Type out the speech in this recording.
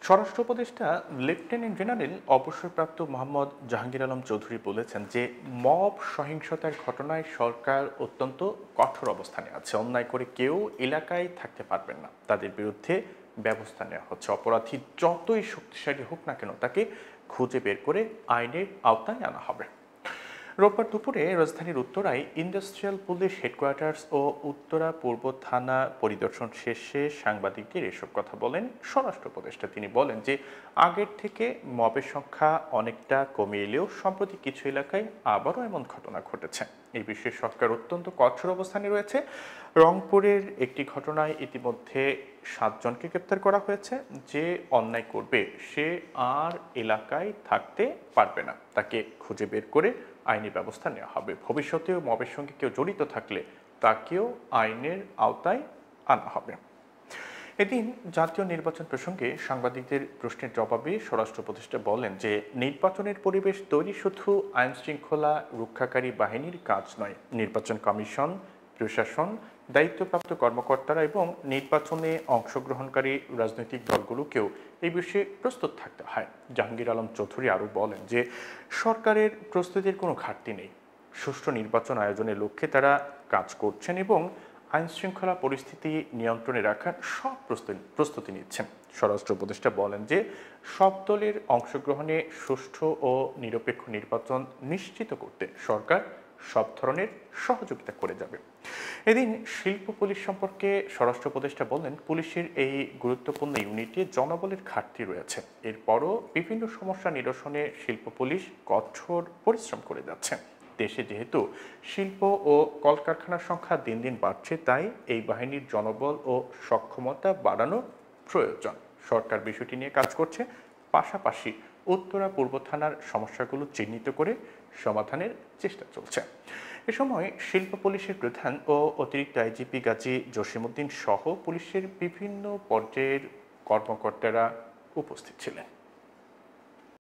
স্বরাষ্ট্র উপদেষ্টা lieutenant general অবসরপ্রাপ্ত মোহাম্মদ জাহাঙ্গীর আলম চৌধুরী বলেছেন যে মব সহিংসতার ঘটনায় সরকার অত্যন্ত কঠোর অবস্থানে আছে। অন্যায় করে কেউ এলাকায় থাকতে পারবেন না, তাদের বিরুদ্ধে ব্যবস্থা নেওয়া হচ্ছে। অপরাধী যতই শক্তিশালী হোক না কেন তাকে খুঁজে বের করে আইনের আওতায় আনা হবে। রোববার দুপুরে রাজধানীর উত্তরায় ইন্ডাস্ট্রিয়াল পুলিশ হেডকোয়ার্টার্স ও উত্তরা পূর্ব থানা পরিদর্শন শেষে সাংবাদিকদের এসব কথা বলেন স্বরাষ্ট্র উপদেষ্টা। তিনি বলেন যে আগের থেকে মবের সংখ্যা অনেকটা কমে এলেও সম্প্রতি কিছু এলাকায় আবারও এমন ঘটনা ঘটেছে। এই বিষয়ে সরকার অত্যন্ত কঠোর অবস্থানে রয়েছে। রংপুরের একটি ঘটনায় ইতিমধ্যে 7 জনকে গ্রেপ্তার করা হয়েছে। যে অন্যায় করবে সে আর এলাকায় থাকতে পারবে না, তাকে খুঁজে বের করে আইনি ব্যবস্থা নেওয়া হবে। ভবিষ্যতেও মবের সঙ্গে কেউ জড়িত থাকলে তাকেও আইনের আওতায় আনা হবে। এদিন জাতীয় নির্বাচন প্রসঙ্গে সাংবাদিকদের প্রশ্নের জবাবে স্বরাষ্ট্র উপদেষ্টা বলেন যে নির্বাচনের পরিবেশ তৈরি শুধু আইন শৃঙ্খলা রক্ষাকারী বাহিনীর কাজ নয়, নির্বাচন কমিশন, প্রশাসন, দায়িত্বপ্রাপ্ত কর্মকর্তারা এবং নির্বাচনে অংশগ্রহণকারী রাজনৈতিক দলগুলোকেও এই বিষয়ে প্রস্তুত থাকতে হয়। জাহাঙ্গীর আলম চৌধুরী আরও বলেন যে সরকারের প্রস্তুতির কোনো ঘাটতি নেই। সুষ্ঠু নির্বাচন আয়োজনের লক্ষ্যে তারা কাজ করছেন এবং আইন শৃঙ্খলা পরিস্থিতি নিয়ন্ত্রণে রাখার সব প্রস্তুতি নিচ্ছেন। স্বরাষ্ট্র উপদেষ্টা বলেন যে সব দলের অংশগ্রহণে সুষ্ঠু ও নিরপেক্ষ নির্বাচন নিশ্চিত করতে সরকার সব ধরনের সহযোগিতা করে যাবে। এদিন শিল্প পুলিশ সম্পর্কে স্বরাষ্ট্র উপদেষ্টা বলেন, পুলিশের এই গুরুত্বপূর্ণ ইউনিটে জনবলের ঘাটতি রয়েছে। এরপরও বিভিন্ন সমস্যা নিরসনে শিল্প পুলিশ কঠোর পরিশ্রম করে যাচ্ছে। দেশে যেহেতু শিল্প ও কলকারখানার সংখ্যা দিন দিন বাড়ছে, তাই এই বাহিনীর জনবল ও সক্ষমতা বাড়ানো প্রয়োজন। সরকার বিষয়টি নিয়ে কাজ করছে। পাশাপাশি উত্তরা পূর্ব থানার সমস্যাগুলো চিহ্নিত করে সমাধানের চেষ্টা চলছে। এ সময় শিল্প পুলিশের প্রধান ও অতিরিক্ত আইজিপি গাজী জসিমউদ্দিন সহ পুলিশের বিভিন্ন পর্যায়ের কর্মকর্তারা উপস্থিত ছিলেন।